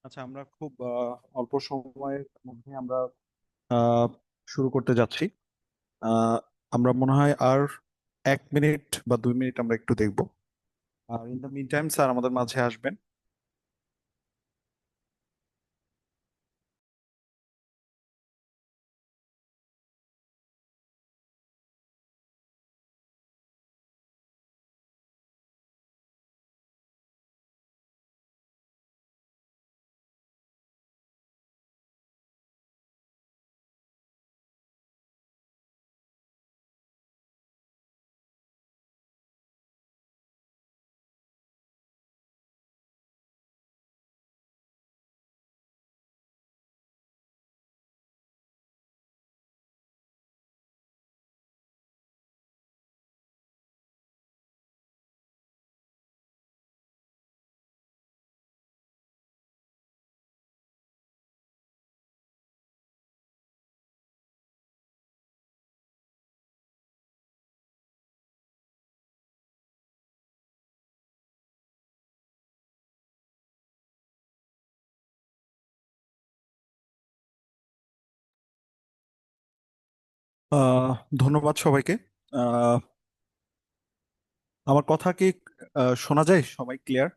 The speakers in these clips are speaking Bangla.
আচ্ছা, আমরা খুব অল্প সময়ের মধ্যে আমরা আহ, শুরু করতে যাচ্ছি। আহ, আমরা মনে হয় আর 1 মিনিট বা 2 মিনিট আমরা একটু দেখব। আর in the meantime sir আমাদের মাঝে আসবেন। আহ, ধন্যবাদ সবাইকে। আহ, আমার কথা কি শোনা যায়? সবাই ক্লিয়ার?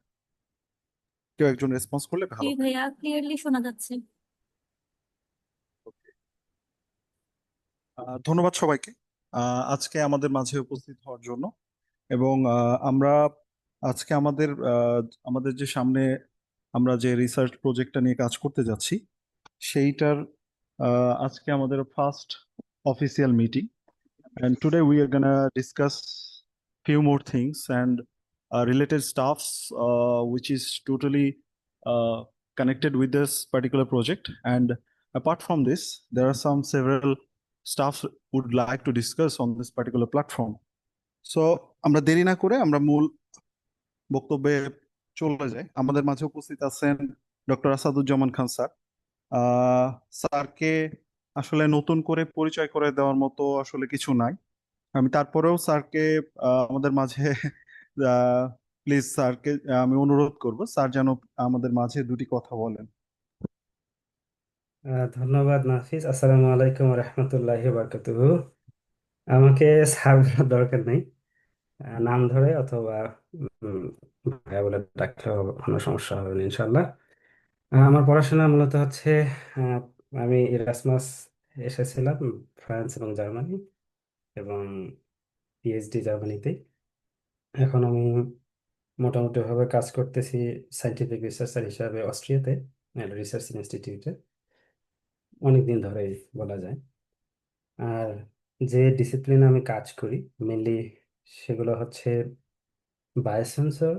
কেউ একজন রেসপন্স করলে জি ভালো হয়। ভাইয়া, ক্লিয়ারলি শোনা যাচ্ছে। ধন্যবাদ সবাইকে আজকে আমাদের মাঝে উপস্থিত হওয়ার জন্য। এবং আমরা আজকে আমাদের যে সামনে আমরা যে রিসার্চ প্রজেক্টটা নিয়ে কাজ করতে যাচ্ছি সেইটার আজকে আমাদের first official meeting, and today we are gonna discuss few more things and related stuffs which is totally uh, connected with this particular project. And apart from this, there are some several stuff would like to discuss on this particular platform. So আমরা দেরি না করে আমরা মূল বক্তব্যে চলে যাই। আমাদের মাঝে উপস্থিত আছেন ডক্টর আসাদুজ্জামান খান স্যার। আহ স্যারকে আসলে নতুন করে পরিচয় করে দেওয়ার মতো আসলে কিছু নাই। আমি তারপরেও স্যারকে আমাদের মাঝে প্লিজ স্যারকে আমি অনুরোধ করব স্যার যেন আমাদের মাঝে দুটি কথা বলেন। ধন্যবাদ নাফিস। আসসালামু আলাইকুম রহমতুল্লাহি বারকাতুহু। আমাকে স্যার বলার দরকার নেই, নাম ধরে অথবা উম, ভাইয়া বলে ডাকলেও কোনো সমস্যা হবে না ইনশাল্লাহ। আমার পড়াশোনা মূলত হচ্ছে, আহ, আমি ইরাসমাস এসেছিলাম ফ্রান্স এবং জার্মানি, এবং পিএইচডি জার্মানিতে। এখন আমি মোটামুটি ভাবে কাজ করতেছি সাইন্টিফিক রিসার্চার হিসাবে অস্ট্রিয়াতে, রিসার্চ ইনস্টিটিউটে, অনেকদিন ধরেই বলা যায়। আর যে ডিসিপ্লিনে আমি কাজ করি মেনলি সেগুলো হচ্ছে বায়োসেন্সর,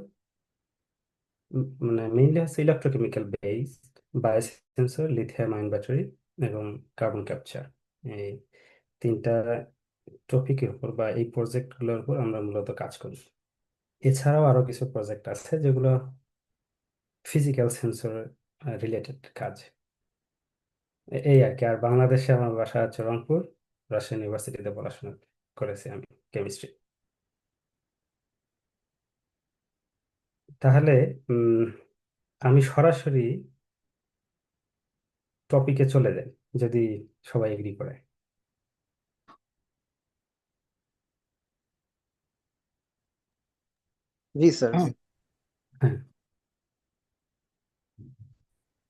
মানে মেইনলি হচ্ছে electrochemical based biosensor, lithium ion battery এবং কার্বন ক্যাপচার। এই তিনটা টপিকের উপর বা এই প্রজেক্টগুলোর উপর আমরা মূলত কাজ করি। এছাড়াও আরো কিছু প্রজেক্ট আছে যেগুলো ফিজিক্যাল সেন্সর রিলেটেড কাজ। এই আর কি। আর বাংলাদেশে আমার বাসা হচ্ছে রংপুর, রাজশাহী ইউনিভার্সিটিতে পড়াশোনা করেছি আমি, কেমিস্ট্রি। তাহলে উম, আমি সরাসরি টপিকে চলে যাই, যদি সবাই এগ্রি করে। জি স্যার, জি। হ্যাঁ,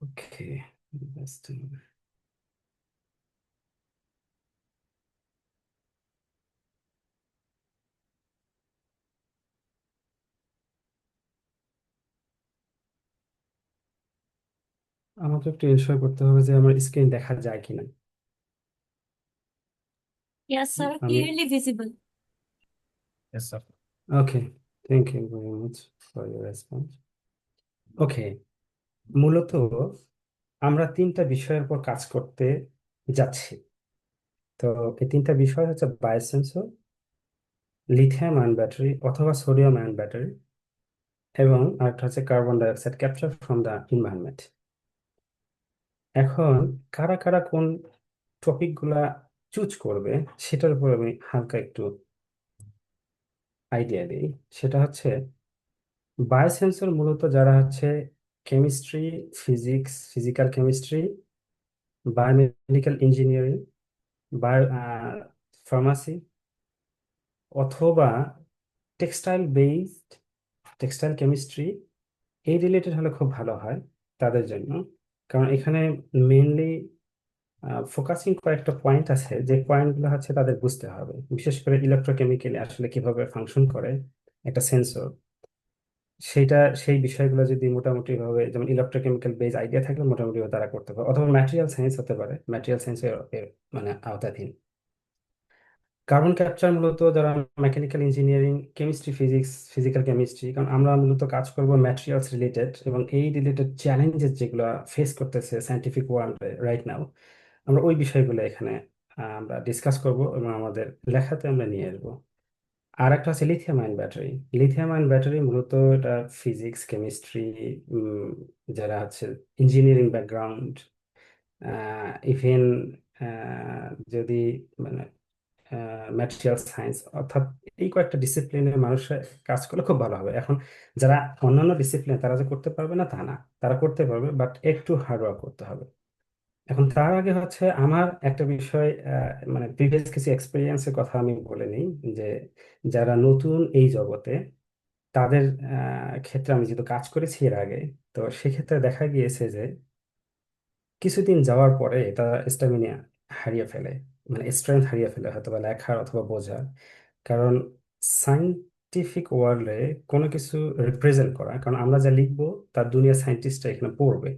ওকে। আমাকে একটু এনশিওর করতে হবে যে আমার স্ক্রিন দেখা যায় কিনা। ইয়েস স্যার, আমি clearly visible. Yes, sir. Okay, thank you very much for your response. Okay, মূলত আমরা তিনটা বিষয়ের উপর কাজ করতে যাচ্ছি। তো এই তিনটা বিষয় হচ্ছে বায়োসেন্সর, লিথিয়াম আয়ন ব্যাটারি অথবা সোডিয়াম আয়ন ব্যাটারি, এবং আরেকটা হচ্ছে carbon dioxide capture from the environment. এখন কারা কারা কোন টপিক গুলা চুজ করবে সেটার উপর আমি হালকা একটু আইডিয়া দিই। সেটা হচ্ছে বায়োসেন্সর মূলত যারা হচ্ছে chemistry, physics, physical chemistry, biomedical engineering, bio pharmacy, অথবা টেক্সটাইল বেসড, টেক্সটাইল কেমিস্ট্রি, এই রিলেটেড হলে খুব ভালো হয় তাদের জন্য। কারণ এখানে মেইনলি ফোকাসিং কয়েকটা পয়েন্ট আছে, যে পয়েন্টগুলো হচ্ছে তাদের বুঝতে হবে, বিশেষ করে ইলেকট্রোকেমিক্যালি আসলে কিভাবে ফাংশন করে একটা সেন্সর। সেইটা, সেই বিষয়গুলো যদি মোটামুটি ভাবে, যেমন ইলেকট্রোকেমিক্যাল বেস আইডিয়া থাকলে মোটামুটি তারা করতে পারে, অথবা ম্যাটেরিয়াল সায়েন্স হতে পারে, ম্যাটেরিয়াল সায়েন্সের মানে আওতাধীন। কার্বন ক্যাপচার মূলত যারা mechanical engineering, chemistry, physics, physical chemistry, কারণ আমরা মূলত কাজ করব ম্যাটেরিয়ালস রিলেটেড, এবং এই রিলেটেড চ্যালেঞ্জেস যেগুলো ফেস করতেছে সায়েন্টিফিক ওয়ার্ল্ডে রাইট নাও, আমরা ওই বিষয়গুলো এখানে আমরা ডিসকাস করব এবং আমাদের লেখাতে আমরা নিয়ে আসবো। আর একটা হচ্ছে lithium ion battery. Lithium ion battery মূলত এটা ফিজিক্স, কেমিস্ট্রি, যারা হচ্ছে ইঞ্জিনিয়ারিং ব্যাকগ্রাউন্ড, ইভেন যদি মানে ম্যাটেরিয়াল সায়েন্স, অর্থাৎ এই কয়েকটা ডিসিপ্লিনের মানুষের কাজ করলে খুব ভালো হবে। এখন যারা অন্যান্য ডিসিপ্লিন, তারা যে করতে পারবে না তা না, তারা করতে পারবে, বাট একটু হার্ডওয়ার্ক করতে হবে। এখন তার আগে হচ্ছে আমার একটা বিষয়, মানে প্রিভিয়াস কিছু এক্সপিরিয়েন্সের কথা আমি বলে নিই, যে যারা নতুন এই জগতে, তাদের ক্ষেত্রে আমি যেহেতু কাজ করেছি এর আগে, তো সেক্ষেত্রে দেখা গিয়েছে যে কিছুদিন যাওয়ার পরে তারা স্ট্যামিনা হারিয়ে ফেলে, মানে স্ট্রেংথ হারিয়ে ফেলে, হয়তো বা লেখার অথবা বোঝার। কারণ সায়েন্টিফিক ওয়ার্ল্ডে কোনো কিছু রিপ্রেজেন্ট করা, কারণ আমরা যা লিখবো তার দুনিয়া সায়েন্টিস্টরা এখানে পড়বে।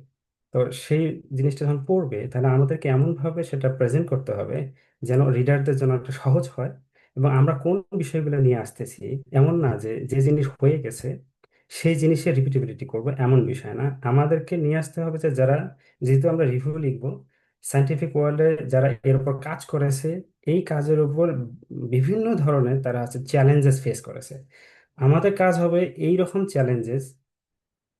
তো সেই জিনিসটা যখন পড়বে, তাহলে আমাদেরকে এমনভাবে সেটা প্রেজেন্ট করতে হবে যেন রিডারদের জন্য একটা সহজ হয়, এবং আমরা কোন বিষয়গুলো নিয়ে আসতেছি, এমন না যে যে জিনিস হয়ে গেছে সেই জিনিসের রিপিটেবিলিটি করব, এমন বিষয় না। আমাদেরকে নিয়ে আসতে হবে যে যারা, যেহেতু আমরা রিভিউ লিখবো, সায়েন্টিফিক ওয়ার্ল্ডে যারা এর উপর কাজ করেছে, এই কাজের উপর বিভিন্ন ধরনের তারা হচ্ছে চ্যালেঞ্জেস ফেস করেছে। আমাদের কাজ হবে এই রকম চ্যালেঞ্জেস,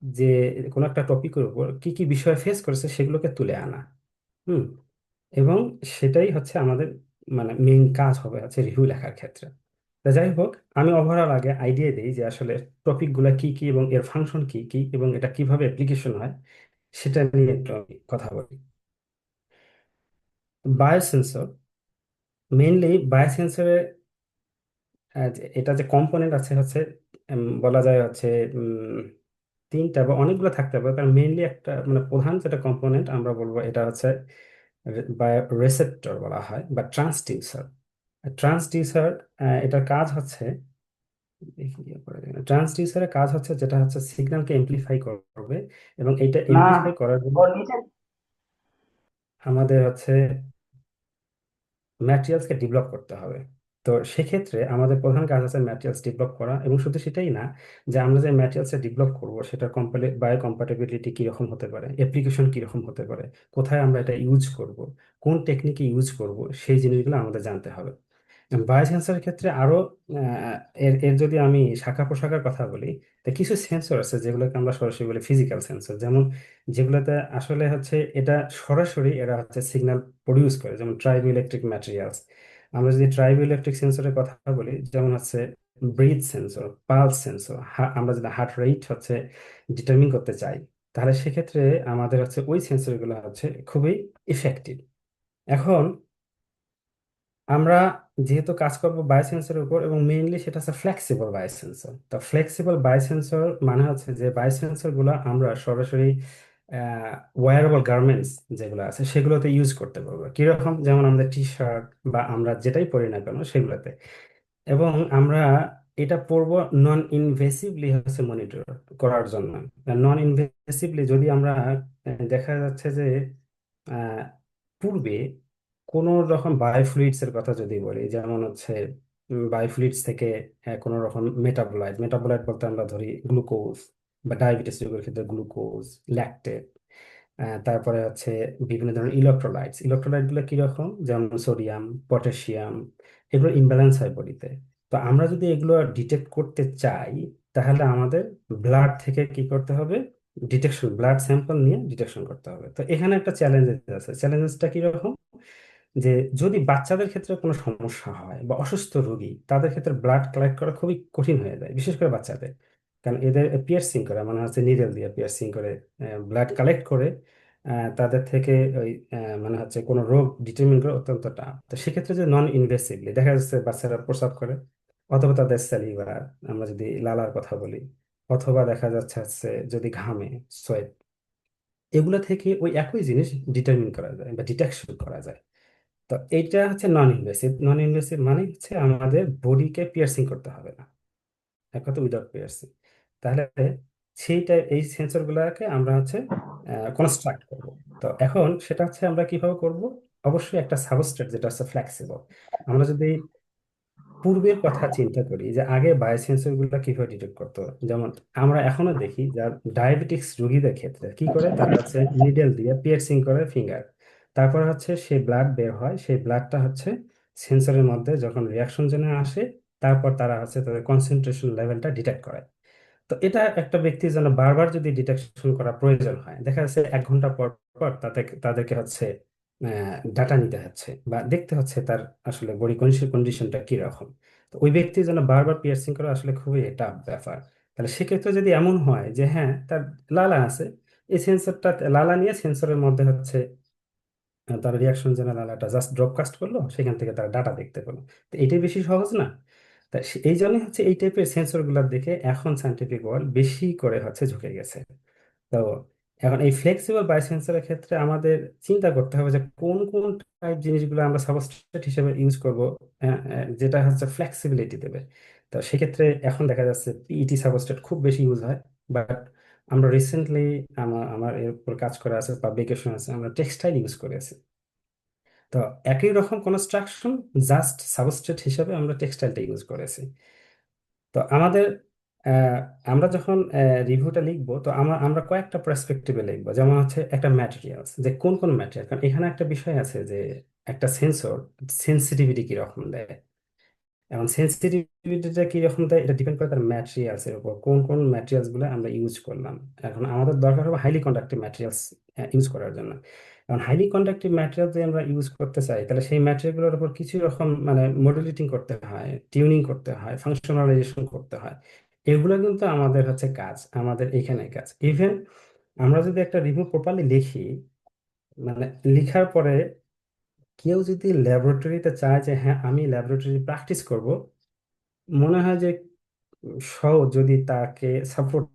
যে কোনো একটা টপিকের উপর কি কি বিষয় ফেস করেছে সেগুলোকে তুলে আনা। হুম। এবং সেটাই হচ্ছে আমাদের মানে মেইন কাজ হবে হচ্ছে রিভিউ লেখার ক্ষেত্রে। তা যাই হোক, আমি ওভারঅল আগে আইডিয়া দিই যে আসলে টপিকগুলো কি কি এবং এর ফাংশন কি কি এবং এটা কিভাবে অ্যাপ্লিকেশন হয়, সেটা নিয়ে একটু আমি কথা বলি। বায়োসেন্সর, মেইনলি বায়োসেন্সরে এটা যে কম্পোনেন্ট আছে হচ্ছে, বলা যায় হচ্ছে উম, তিনটা বা অনেকগুলো থাকতে পারে, কারণ মেইনলি একটা মানে প্রধান যেটা কম্পোনেন্ট আমরা বলবো এটা হচ্ছে রেসেপ্টর বলা হয়, বা ট্রান্সডিউসার। ট্রান্সডিউসার, এটার কাজ হচ্ছে, ট্রান্সডিউসারের কাজ হচ্ছে যেটা হচ্ছে সিগন্যালকে এমপ্লিফাই করবে, এবং এটা না, এমপ্লিফাই করার জন্য ওর নিচে আমাদের হচ্ছে ম্যাটেরিয়ালসকে ডেভেলপ করতে হবে। তো সেক্ষেত্রে আমাদের প্রধান কাজ আছে ম্যাটেরিয়ালস ডেভেলপ করা, এবং শুধু সেটাই না, যে আমরা যে ম্যাটেরিয়ালসে ডেভেলপ করব সেটার বায়ো কম্প্যাটিবিলিটি কীরকম হতে পারে, অ্যাপ্লিকেশন কীরকম হতে পারে, কোথায় আমরা এটা ইউজ করব, কোন টেকনিকে ইউজ করব, সেই জিনিসগুলো আমাদের জানতে হবে। বায়োসেন্সরের ক্ষেত্রে আরো এর এর যদি আমি শাখা প্রশাখার কথা বলি, তো কিছু সেন্সর আছে যেগুলোকে আমরা সরাসরি বলি ফিজিক্যাল সেন্সর, যেমন যেগুলোতে আসলে হচ্ছে এটা সরাসরি এরা হচ্ছে সিগন্যাল প্রডিউস করে, যেমন ট্রাইবো ইলেকট্রিক ম্যাটেরিয়ালস। আমরা যদি ট্রাইবো ইলেকট্রিক সেন্সরের কথা বলি, যেমন হচ্ছে ব্রিথ সেন্সর, পালস সেন্সর, আমরা যদি হার্ট রেট হচ্ছে ডিটারমিন করতে চাই, তাহলে সেক্ষেত্রে আমাদের হচ্ছে ওই সেন্সরগুলো হচ্ছে খুবই ইফেক্টিভ। এখন আমরা যেহেতু কাজ করব বায়োসেন্সরের উপর, এবং মেইনলি সেটা হচ্ছে ফ্লেক্সিবল বায়োসেন্সর। তো ফ্লেক্সিবল বায়োসেন্সর মানে হচ্ছে যে বায়োসেন্সর গুলো আমরা সরাসরি ওয়্যারেবল গার্মেন্টস যেগুলো আছে সেগুলোতে ইউজ করতে পারবো। কিরকম, যেমন আমাদের টি শার্ট বা আমরা যেটাই পরি না কেন সেগুলোতে। এবং আমরা এটা পড়বো নন ইনভেসিভলি হচ্ছে মনিটর করার জন্য। নন ইনভেসিভলি যদি আমরা দেখা যাচ্ছে যে আহ, পূর্বে কোনো রকম বায়োফ্লুইডস এর কথা যদি বলি, যেমন হচ্ছে বায়োফ্লুইডস থেকে কোনো রকম মেটাবোলাইট, মেটাবোলাইট বলতে আমরা ধরি গ্লুকোজ, বা ডায়াবেটিস রোগের ক্ষেত্রে গ্লুকোজ, ল্যাকটেট, তারপরে হচ্ছে বিভিন্ন ধরনের ইলেকট্রোলাইটস। ইলেকট্রোলাইট গুলো কিরকম, যেমন সোডিয়াম, পটাশিয়াম, এগুলো ইমব্যালেন্স হয় বডিতে। তো আমরা যদি এগুলো ডিটেক্ট করতে চাই, তাহলে আমাদের ব্লাড থেকে কি করতে হবে, ডিটেকশন, ব্লাড স্যাম্পল নিয়ে ডিটেকশন করতে হবে। তো এখানে একটা চ্যালেঞ্জ আছে। চ্যালেঞ্জটা কিরকম, যে যদি বাচ্চাদের ক্ষেত্রে কোনো সমস্যা হয় বা অসুস্থ রোগী, তাদের ক্ষেত্রে ব্লাড কালেক্ট করা খুবই কঠিন হয়ে যায়, বিশেষ করে বাচ্চাদের। কারণ এদের পিয়ার্সিং করে মানে হচ্ছে নিডল দিয়ে পিয়ার্সিং করে ব্লাড কালেক্ট করে তাদের থেকে ওই মানে হচ্ছে কোনো রোগ ডিটারমিন করে অত্যন্ত টাফ। তো সেক্ষেত্রে যে নন ইনভেসিভলি দেখা যাচ্ছে বাচ্চারা প্রস্রাব করে, অথবা তাদের স্যালিভা, আমরা যদি লালার কথা বলি, অথবা দেখা যাচ্ছে হচ্ছে যদি ঘামে, সোয়েট, এগুলো থেকে ওই একই জিনিস ডিটারমিন করা যায় বা ডিটেকশন করা যায়। তো এইটা হচ্ছে নন ইনভেসিভ। নন ইনভেসিভ মানে হচ্ছে আমাদের বডিকে পিয়ার্সিং করতে হবে না, এক কথা উইদাউট পিয়ার্সিং। তাহলে সেইটা এই সেন্সর গুলাকে আমরা হচ্ছে কনস্ট্রাক্ট করব। তো এখন সেটা হচ্ছে আমরা কিভাবে করব? অবশ্যই একটা সাবস্ট্রেট যেটা হচ্ছে ফ্লেক্সিবল। আমরা যদি পূর্বের কথা চিন্তা করি যে আগে বায়োসেন্সর গুলো কিভাবে ডিটেক্ট করতো, যেমন আমরা এখনো দেখি যা ডায়াবেটিক্স রোগীদের ক্ষেত্রে কি করে, তারা হচ্ছে নিডেল দিয়ে পিয়ার্সিং করে ফিঙ্গার, তারপর হচ্ছে সেই ব্লাড বের হয়, সেই ব্লাডটা হচ্ছে সেন্সরের মধ্যে যখন রিয়াকশন জন্য আসে, তারপর তারা হচ্ছে তাদের কনসেন্ট্রেশন লেভেলটা ডিটেক্ট করে। তো এটা একটা ব্যক্তির জন্য বারবার যদি ডিটেকশন করা প্রয়োজন হয়, দেখা যাচ্ছে 1 ঘন্টা পর পর তাদেরকে হচ্ছে ডাটা নিতে হচ্ছে বা দেখতে হচ্ছে তার আসলে বডি কন্ডিশনটা কি রকম। তো ওই ব্যক্তির জন্য বারবার পিয়ার্সিং করা আসলে খুবই টাফ ব্যাপার। তাহলে সেক্ষেত্রে যদি এমন হয় যে হ্যাঁ তার লালা আছে, এই সেন্সরটা লালা নিয়ে সেন্সরের মধ্যে হচ্ছে তার রিয়াকশন জেনারেল আলাটা জাস্ট ড্রপ কাস্ট করলো, সেখান থেকে তার ডাটা দেখতে পেলো। তো এটাই বেশি সহজ না? তা এই জন্যই হচ্ছে এই টাইপের সেন্সর গুলার দিকে এখন সাইন্টিফিক ওয়ার্ল্ড বেশি করে হচ্ছে ঝুঁকে গেছে। তো এখন এই ফ্লেক্সিবল বায়োসেন্সরের ক্ষেত্রে আমাদের চিন্তা করতে হবে যে কোন কোন টাইপ জিনিসগুলো আমরা সাবস্ট্রেট হিসেবে ইউজ করব, যেটা হচ্ছে ফ্লেক্সিবিলিটি দেবে। তো সেক্ষেত্রে এখন দেখা যাচ্ছে পিইটি সাবস্ট্রেট খুব বেশি ইউজ হয়, বাট আমরা রিসেন্টলি আমার এর উপর কাজ করা আছে, পাবলিকেশন আছে, আমরা টেক্সটাইল ইউজ করেছি। তো একই রকম কনস্ট্রাকশন, জাস্ট সাবস্ট্রেট হিসেবে আমরা টেক্সটাইলটা ইউজ করেছি। তো আমাদের আহ, আমরা যখন রিভিউটা লিখবো, তো আমরা কয়েকটা পার্সপেক্টিভে লিখবো। যেমন হচ্ছে একটা ম্যাটেরিয়ালস, যে কোন কোন ম্যাটেরিয়াল, কারণ এখানে একটা বিষয় আছে যে একটা সেন্সর সেন্সিটিভিটি কিরকম দেয়। এখন সেন্সিটিভিটিটা কি রকম দেয় এটা ডিপেন্ড করে তার ম্যাটেরিয়ালস এর উপর, কোন কোন ম্যাটেরিয়ালস গুলো আমরা ইউজ করলাম। এখন আমাদের দরকার হবে হাইলি কন্ডাক্টিভ ম্যাটেরিয়ালস ইউজ করার জন্য। এখন হাইলি কন্ডাক্টিভ ম্যাটেরিয়াল যদি আমরা ইউজ করতে চাই, তাহলে সেই ম্যাটেরিয়াল গুলোর উপর কিছু রকম মানে মডুলেটিং করতে হয়, টিউনিং করতে হয়, ফাংশনালাইজেশন করতে হয়। এগুলো কিন্তু আমাদের হচ্ছে কাজ, আমাদের এখানে কাজ। ইভেন আমরা যদি একটা রিভিউ প্রপারলি লিখি, মানে লিখার পরে কেউ যদি ল্যাবরেটরিতে চায় যে হ্যাঁ আমি ল্যাবরেটরি প্র্যাকটিস করব, মনে হয় যে সহজ যদি তাকে সাপোর্ট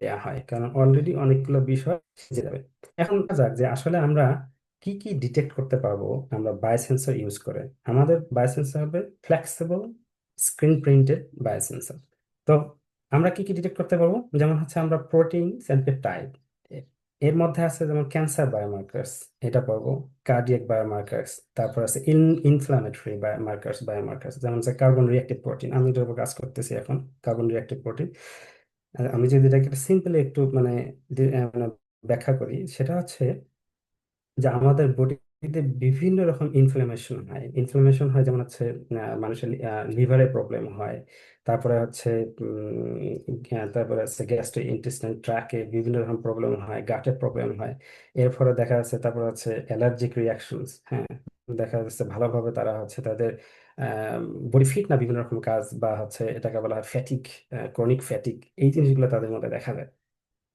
দেওয়া হয়, কারণ অলরেডি অনেকগুলো বিষয় শিখে যাবে। এখন দেখা যাক যে আসলে আমরা কি কি ডিটেক্ট করতে পারবো আমরা বায়োসেন্সর ইউজ করে। আমাদের বায়োসেন্সর হবে ফ্লেক্সিবল স্ক্রিন প্রিন্টেড বায়োসেন্সর। তো আমরা কি কি ডিটেক্ট করতে পারবো, যেমন হচ্ছে আমরা প্রোটিন এন্ড পেপটাইড, এর মধ্যে আছে যেমন ক্যান্সার বায়োমার্কার্স, এটা পাবো, কার্ডিয়াক বায়োমার্কার্স, তারপর আছে ইনফ্লামেটরি বায়োমার্কার্স যেমন হচ্ছে কার্বন রিঅ্যাক্টিভ প্রোটিন। আমি এটার উপর কাজ করতেছি এখন, কার্বন রিঅ্যাক্টিভ প্রোটিন। আমি যদি এটাকে সিম্পলি একটু মানে মানে ব্যাখ্যা করি, সেটা হচ্ছে যে আমাদের বডিতে বিভিন্ন রকম ইনফ্লামেশন হয়। ইনফ্লামেশন হয় যেমন হচ্ছে মানুষের লিভারে প্রবলেম হয়, তারপরে হচ্ছে তারপরে হচ্ছে গ্যাস্ট্রিক ইন্টেস্টাইন ট্র্যাকে বিভিন্ন রকম প্রবলেম হয়, গাটে প্রবলেম হয়। এর ফলে দেখা যাচ্ছে তারপর হচ্ছে অ্যালার্জিক রিয়াকশনস, হ্যাঁ, দেখা যাচ্ছে ভালোভাবে তারা হচ্ছে তাদের বডি ফিট না বিভিন্ন রকম কাজ, বা হচ্ছে এটাকে বলা হয় ফ্যাটিক, ক্রনিক ফ্যাটিক, এই জিনিসগুলো তাদের মধ্যে দেখা যায়।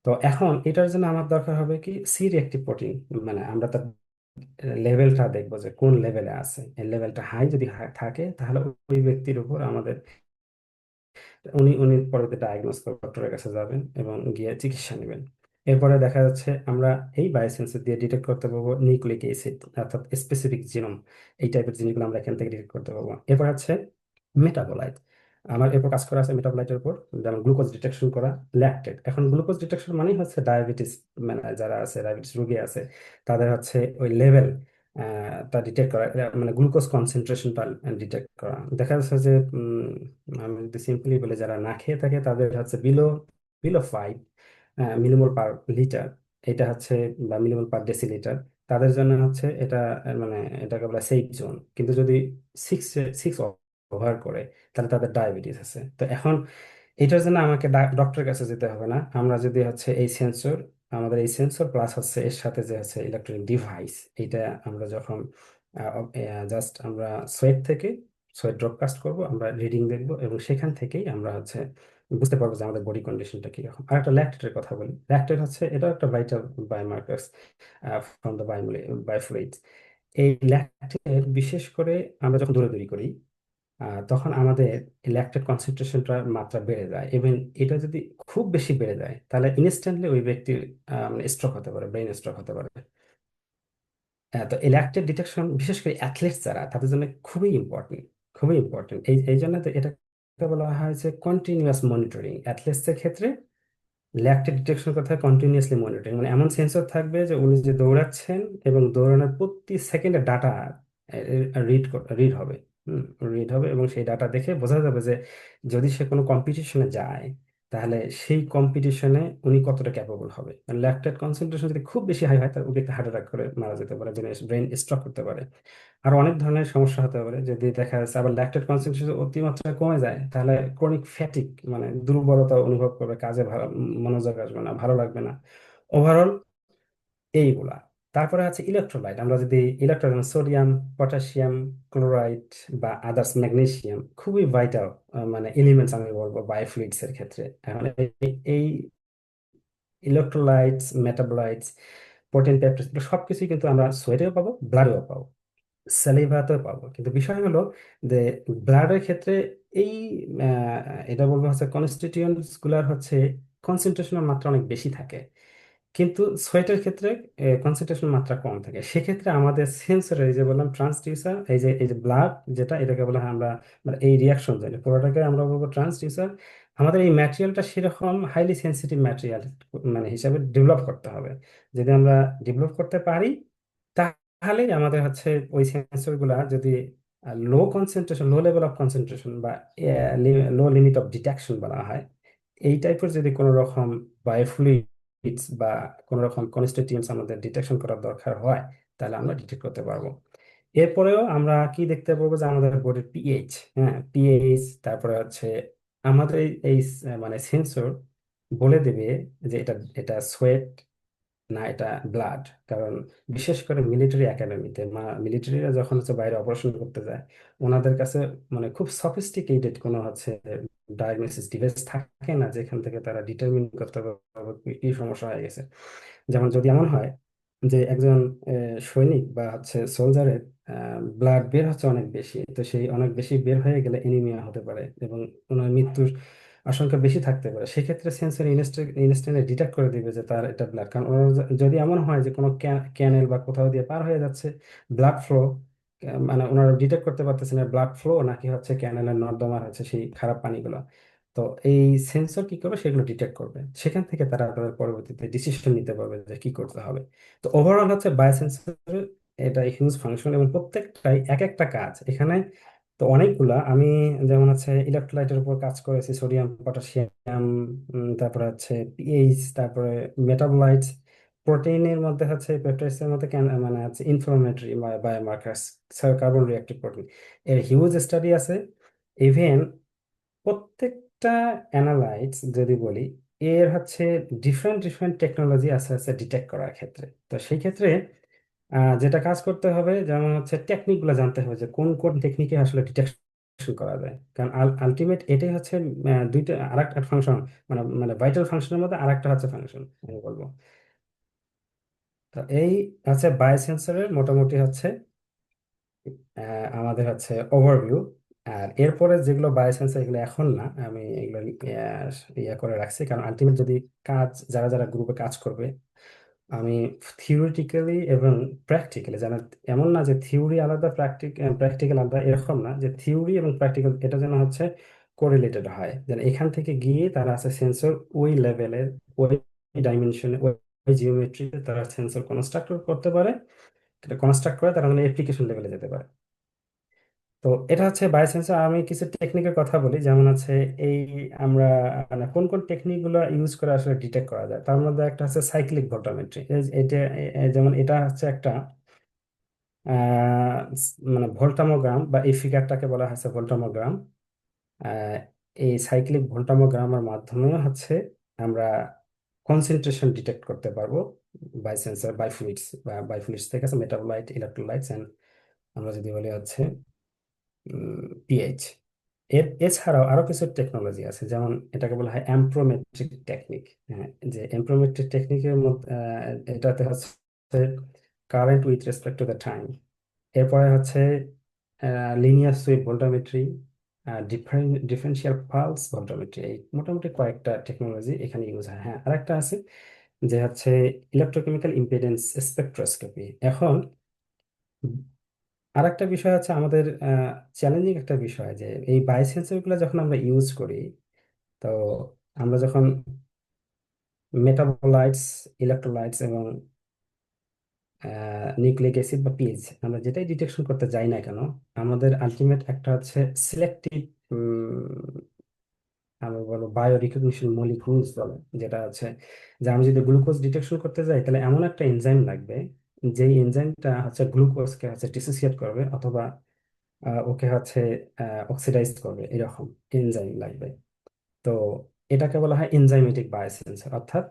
তো এখন এটার জন্য আমার দরকার হবে কি সি রিঅ্যাক্টিভ প্রোটিন, মানে আমরা তার লেভেলটা দেখবো যে কোন লেভেলে আছে। এই লেভেলটা হাই যদি থাকে, তাহলে ওই ব্যক্তির উপর আমাদের উনি উনি পরবর্তী ডায়াগনোস করে ডক্টরের কাছে যাবেন এবং গিয়ে চিকিৎসা নেবেন। এরপরে দেখা যাচ্ছে আমরা এই বায়োসেন্সর দিয়ে ডিটেক্ট করতে পারবো নিউক্লিক অ্যাসিড অর্থাৎ স্পেসিফিক জিনোম, এই টাইপের জিনিসগুলো আমরা এখান থেকে ডিটেক্ট করতে পারবো। এরপর হচ্ছে মেটাবোলাইট, আমার এরপর কাজ করা আছে মেটাবোলাইটের উপর, যেমন গ্লুকোজ ডিটেকশন করা, ল্যাকটেট। এখন গ্লুকোজ ডিটেকশন মানেই হচ্ছে ডায়াবেটিস, মানে যারা আছে ডায়াবেটিস রোগী আছে, তাদের হচ্ছে ওই লেভেল তা ডিটেক্ট করা, মানে গ্লুকোজ কনসেন্ট্রেশনটা ডিটেক্ট করা। দেখা যাচ্ছে যে আমি যদি সিম্পলি বলে, যারা না খেয়ে থাকে তাদের হচ্ছে below below 5 millimole per litre, এটা হচ্ছে বা মিলিমোল পার ডেসিলিটার, তাদের জন্য হচ্ছে এটা মানে এটাকে বলা সেফ জোন। কিন্তু যদি 6 ওভার করে, তাহলে তাদের ডায়াবেটিস আছে। তো এখন এটার জন্য আমাকে ডক্টরের কাছে যেতে হবে না। আমরা যদি হচ্ছে এই সেন্সর, আমাদের এই সেন্সর প্লাস হচ্ছে এর সাথে যে হচ্ছে ইলেকট্রনিক ডিভাইস, এটা আমরা যখন জাস্ট আমরা সোয়েট থেকে সোয়েট ড্রপ কাস্ট করব, আমরা রিডিং দেখব, এবং সেখান থেকেই আমরা বুঝতে পারবো যে আমাদের বডি কন্ডিশনটা কিরকম। আর একটা ল্যাকটেটের কথা বলি। ল্যাকটেট এটা একটা ভাইটাল বায়োমার্কার্স ফ্রম দ্য বায়োফ্লুইডস। এই ল্যাকটেট বিশেষ করে আমরা যখন দৌড়াদৌড়ি করি, তখন আমাদের ল্যাকটেট কনসেন্ট্রেশনটার মাত্রা বেড়ে যায়। এবং এটা যদি খুব বেশি বেড়ে যায়, তাহলে ইনস্ট্যান্টলি ওই ব্যক্তির স্ট্রোক হতে পারে, ব্রেন স্ট্রোক হতে পারে। তো এই ল্যাকটেট ডিটেকশন বিশেষ করে অ্যাথলেটস যারা, তাদের জন্য খুবই ইম্পর্টেন্ট, খুবই ইম্পর্টেন্ট। এই জন্য তো এটাকে বলা হয় যে কন্টিনিউয়াস মনিটরিং। অ্যাথলেটস এর ক্ষেত্রে ল্যাকটেট ডিটেকশন কথা কন্টিনিউয়াসলি মনিটরিং, মানে এমন সেন্সর থাকবে যে উনি যে দৌড়াচ্ছেন এবং দৌড়ানোর প্রতি সেকেন্ডে ডাটা রিড রিড হবে। রিড হবে, এবং সেই ডাটা দেখে বোঝা যাবে যে যদি সে কোনো কম্পিটিশনে যায়, তাহলে সেই কম্পিটিশনে উনি কতটা ক্যাপেবল হবে। ল্যাকটেট কনসেন্ট্রেশন যদি খুব বেশি হাই হয়, তার ব্যক্তি হার্ট অ্যাটাক করে মারা যেতে পারে, ব্রেন স্ট্রোক করতে পারে। আর অনেক ধরনের সমস্যা হতে পারে যদি দেখা যাচ্ছে। আবার ল্যাকটেট কনসেন্ট্রেশন অতিমাত্রায় কমে যায়, তাহলে ক্রনিক ফ্যাটিক, মানে দুর্বলতা অনুভব করবে, কাজে ভালো মনোযোগ আসবে না, ভালো লাগবে না, ওভারঅল এইগুলা। তারপরে আছে ইলেকট্রোলাইট। আমরা যদি ইলেকট্রোলাইট, সোডিয়াম, পটাশিয়াম ক্লোরাইড বা আদার্স, ম্যাগনেসিয়াম, খুবই ভাইটাল মানে এলিমেন্টস আমি বলবো বায়োফ্লুইডস এর ক্ষেত্রে। এখন এই ইলেকট্রোলাইটস, মেটাবোলাইটস, প্রোটিন, পেপটাইড, সবকিছুই কিন্তু আমরা সোয়েটেও পাবো, ব্লাডেও পাবো, স্যালিভাতেও পাবো। কিন্তু বিষয় হলো যে ব্লাডের ক্ষেত্রে এই এটা বলবো কনস্টিটিউয়েন্টস গুলার কনসেন্ট্রেশনের মাত্রা অনেক বেশি থাকে, কিন্তু সোয়েটের ক্ষেত্রে কনসেন্ট্রেশন মাত্রা কম থাকে। সেক্ষেত্রে আমাদের সেন্সর, এই যে বললাম ট্রান্সডিউসার, এই যে ব্লাড, যেটা এটাকে বলে আমরা, মানে এই রিয়াকশন যেটা পুরোটাকে আমরা বলবো ট্রান্সডিউসার। আমাদের এই ম্যাটেরিয়ালটা সেরকম হাইলি সেন্সিটিভ ম্যাটেরিয়াল মানে হিসাবে ডেভেলপ করতে হবে। যদি আমরা ডেভেলপ করতে পারি, তাহলেই আমাদের ওই সেন্সর গুলা যদি low concentration, low level of concentration বা লো লিমিট অফ ডিটেকশন বলা হয়, এই টাইপের যদি কোনো রকম বায়োফ্লুইডস বা কোনো রকম কনস্টিটিউয়েন্টস আমাদের ডিটেকশন করার দরকার হয়, তাহলে আমরা ডিটেক্ট করতে পারবো। এরপরেও আমরা কি দেখতে পাবো যে আমাদের বডির পিএইচ, হ্যাঁ পিএইচ, তারপরে আমাদের মানে সেন্সর বলে দেবে যে এটা সোয়েট না এটা ব্লাড। কারণ বিশেষ করে মিলিটারি একাডেমিতে, মিলিটারিরা যখন বাইরে অপারেশন করতে যায়, ওনাদের কাছে মানে খুব সফিস্টিকেটেড কোনো ডায়াগনোসিস ডিভাইস থাকে না, যেখান থেকে তারা ডিটারমিন করতে পারবে কি সমস্যা হয়ে গেছে। যেমন যদি এমন হয় যে একজন সৈনিক বা সোলজারের ব্লাড বের হচ্ছে অনেক বেশি, তো সেই অনেক বেশি বের হয়ে গেলে এনিমিয়া হতে পারে এবং ওনার মৃত্যুর আশঙ্কা বেশি থাকতে পারে। সেক্ষেত্রে সেন্সর ইনস্ট্যান্টলি ডিটেক্ট করে দিবে যে তার এটা ব্লাড। কারণ ওনার যদি এমন হয় যে কোনো ক্যানেল বা কোথাও দিয়ে পার হয়ে যাচ্ছে, ব্লাড ফ্লো, মানে ওনারা ডিটেক্ট করতে পারতেছেন ব্লাড ফ্লো নাকি ক্যানেলের নর্দমার সেই খারাপ পানিগুলো, তো এই সেন্সর কি করবে, সেগুলো ডিটেক্ট করবে। সেখান থেকে তারা তাদের পরবর্তীতে ডিসিশন নিতে পারবে যে কি করতে হবে। তো ওভারঅল বায়োসেন্সর এটা হিউজ ফাংশন, এবং প্রত্যেকটাই এক একটা কাজ এখানে। তো অনেকগুলা আমি, যেমন ইলেকট্রোলাইটের উপর কাজ করেছি, সোডিয়াম, পটাশিয়াম, তারপরে পিএইচ, তারপরে মেটাবোলাইটস, প্রোটিনের মধ্যে পেপটাইডস এর মধ্যে মানে inflammatory biomarkers, carbon reactive protein, এর হিউজ স্টাডি আছে। ইভেন প্রত্যেকটা অ্যানালাইটস যদি বলি, এর ডিফারেন্ট ডিফারেন্ট টেকনোলজি আছে ডিটেক্ট করার ক্ষেত্রে। তো সেই ক্ষেত্রে যেটা কাজ করতে হবে, যেমন টেকনিক গুলো জানতে হবে যে কোন কোন টেকনিকে আসলে ডিটেকশন করা যায়। কারণ আলটিমেট এটাই দুইটা আরেকটা ফাংশন, মানে মানে ভাইটাল ফাংশনের মধ্যে আরেকটা ফাংশন আমি বলবো। তো এই বায়োসেন্সরের মোটামুটি আমাদের ওভারভিউ। আর এরপরে যেগুলো বায়োসেন্সর, এগুলো এখন না, আমি এগুলো ইয়ে করে রাখছি, কারণ আলটিমেট যদি কাজ, যারা যারা গ্রুপে কাজ করবে, আমি থিওরিটিক্যালি এবং প্র্যাকটিক্যালি জানা, এমন না যে থিওরি আলাদা প্র্যাকটিক্যাল আলাদা, এরকম না, যে থিওরি এবং প্র্যাকটিক্যাল এটা যেন কোরিলেটেড হয়, যেন এখান থেকে গিয়ে তারা সেন্সর ওই লেভেলের, ওই ডাইমেনশনে, ওই জিওমেট্রিতে তারা সেন্সর কনস্ট্রাক্ট করতে পারে। এটা কনস্ট্রাক্ট করে তারা অ্যাপ্লিকেশন লেভেলে যেতে পারে। তো এটা বায়োসেন্সর। আমি কিছু টেকনিকের কথা বলি, যেমন এই আমরা মানে কোন কোন টেকনিক গুলো ইউজ করে আসলে ডিটেক্ট করা যায়। তার মধ্যে একটা সাইক্লিক ভোল্টামেট্রি। এটা যেমন এটা একটা মানে ভোল্টামোগ্রাম, বা এই ফিগারটাকে বলা হচ্ছে ভোল্টামোগ্রাম। আহ, এই সাইক্লিক ভোল্টামোগ্রামের মাধ্যমেও আমরা কনসেন্ট্রেশন ডিটেক্ট করতে পারবো বায়োসেন্সর, বায়োফ্লুইডস থেকে মেটাবোলাইট, ইলেকট্রোলাইটস, এন্ড আমরা যদি বলি পিএইচ। এছাড়াও আরো কিছু টেকনোলজি আছে, যেমন এটাকে বলা হয় অ্যাম্প্রোমেট্রিক টেকনিক। হ্যাঁ, যে অ্যাম্প্রোমেট্রিক টেকনিকের মধ্যে এটাতে হচ্ছে current with respect to the time. এরপরে হচ্ছে লিনিয়ার সুইপ ভোল্টামেট্রি, ডিফারেনশিয়াল পালস ভোল্টামেট্রি। এই মোটামুটি কয়েকটা টেকনোলজি এখানে ইউজ হয়। হ্যাঁ, আরেকটা আছে যে হচ্ছে ইলেকট্রোকেমিক্যাল ইম্পিডেন্স স্পেকট্রোস্কোপি। এখন আরেকটা বিষয় হচ্ছে আমাদের চ্যালেঞ্জিং একটা বিষয়, যে এই বায়োসেন্সর গুলো যখন আমরা ইউজ করি, তো আমরা যখন মেটাবোলাইটস, ইলেকট্রোলাইটস এবং নিউক্লিক অ্যাসিড বা পিএইচ আমরা যেটাই ডিটেকশন করতে যাই না কেন, আমাদের আলটিমেট একটা হচ্ছে সিলেক্টিভ, আমরা বলো বায়ো রিকগনিশন মলিকুলস বলে, যেটা আছে যে আমি যদি গ্লুকোজ ডিটেকশন করতে যাই, তাহলে এমন একটা এনজাইম লাগবে যেই এনজাইমটা হচ্ছে গ্লুকোজকে হচ্ছে ডিসোসিয়েট করবে, অথবা ওকে হচ্ছে অক্সিডাইজ করবে, এরকম এনজাইম লাগবে। তো এটাকে বলা হয় এনজাইমেটিক বায়োসেন্সর। অর্থাৎ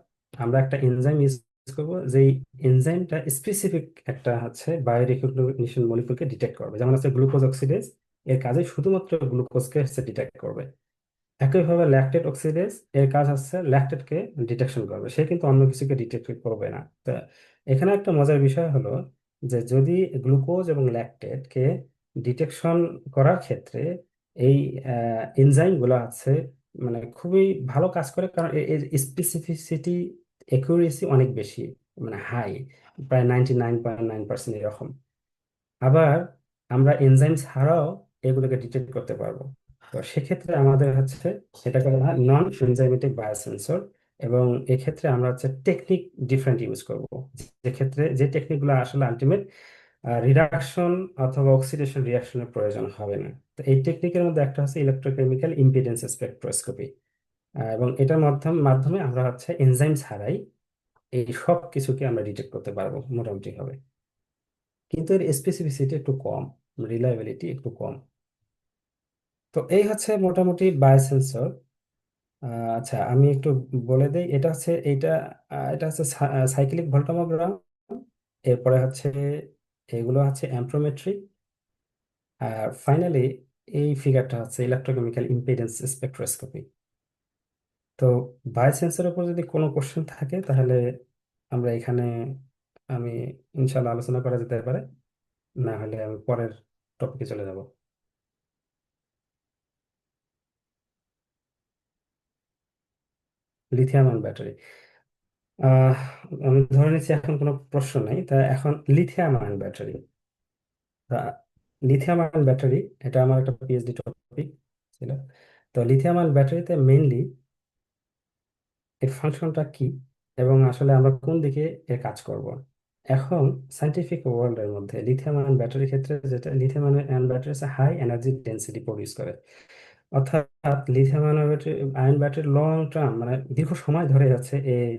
আমরা একটা এনজাইম ইউজ করব, যেই এনজাইমটা স্পেসিফিক একটা হচ্ছে বায়ো রিকগনিশন মলিকুলকে ডিটেক্ট করবে। যেমন হচ্ছে গ্লুকোজ অক্সিডেজ, এর কাজে শুধুমাত্র গ্লুকোজকে হচ্ছে ডিটেক্ট করবে। একইভাবে ল্যাকটেট অক্সিডেজ, এর কাজ হচ্ছে ল্যাকটেটকে ডিটেকশন করবে, সে কিন্তু অন্য কিছুকে ডিটেক্ট করবে না। তো এখানে একটা মজার বিষয় হলো যে যদি গ্লুকোজ এবং ল্যাকটেটকে ডিটেকশন করার ক্ষেত্রে এই এনজাইম গুলো আছে মানে খুবই ভালো কাজ করে, কারণ এর স্পেসিফিসিটি, একুরেসি অনেক বেশি, মানে হাই, প্রায় 99.9% এরকম। আবার আমরা এনজাইম ছাড়াও এগুলোকে ডিটেক্ট করতে পারবো। তো সেক্ষেত্রে আমাদের হচ্ছে এটাকে বলা হয় নন এনজাইমেটিক বায়োসেন্সর। এবং এক্ষেত্রে আমরা হচ্ছে টেকনিক ডিফারেন্ট ইউজ করব, যে ক্ষেত্রে যে টেকনিকগুলো আসলে আলটিমেট রিডাকশন অথবা অক্সিডেশন রিয়াকশনের প্রয়োজন হবে না। তো এই টেকনিকের মধ্যে একটা হচ্ছে ইলেকট্রোকেমিক্যাল ইম্পিডেন্স স্পেকট্রোস্কোপি। এবং এটার মাধ্যমে মাধ্যমে আমরা হচ্ছে এনজাইম ছাড়াই এই সব কিছুকে আমরা ডিটেক্ট করতে পারবো মোটামুটি ভাবে, কিন্তু এর স্পেসিফিসিটি একটু কম, রিলায়েবিলিটি একটু কম। তো এই হচ্ছে মোটামুটি বায়োসেন্সর। আচ্ছা, আমি একটু বলে দেই, এটা হচ্ছে এটা হচ্ছে সাইক্লিক ভোল্টামোগ্রাম। এরপরে হচ্ছে এগুলো হচ্ছে অ্যাম্প্রোমেট্রি। আর ফাইনালি এই ফিগারটা হচ্ছে ইলেকট্রোকেমিক্যাল ইম্পিডেন্স স্পেকট্রোস্কোপি। তো বায়োসেন্সরের উপর যদি কোনো কোশ্চেন থাকে, তাহলে আমরা এখানে আমি ইনশাল্লাহ আলোচনা করা যেতে পারে, না হলে আমি পরের টপিকে চলে যাব। Lithium ion battery. আহ আমি ধরে নিচ্ছি এখন কোনো প্রশ্ন নাই, তা এখন লিথিয়াম আয়ন ব্যাটারি। তা লিথিয়াম আয়ন ব্যাটারি, এটা আমার একটা পিএইচডি টপিক ছিল। তো লিথিয়াম আয়ন ব্যাটারিতে মেইনলি এর ফাংশনটা কি, এবং আসলে আমরা কোন দিকে এর কাজ করব। এখন সায়েন্টিফিক ওয়ার্ল্ডের মধ্যে লিথিয়াম আয়ন ব্যাটারির ক্ষেত্রে, যেটা লিথিয়াম আয়ন ব্যাটারি হচ্ছে হাই এনার্জি ডেন্সিটি প্রডিউস করে। অর্থাৎ lithium ion battery long term, মানে দীর্ঘ সময় ধরে যাচ্ছে এই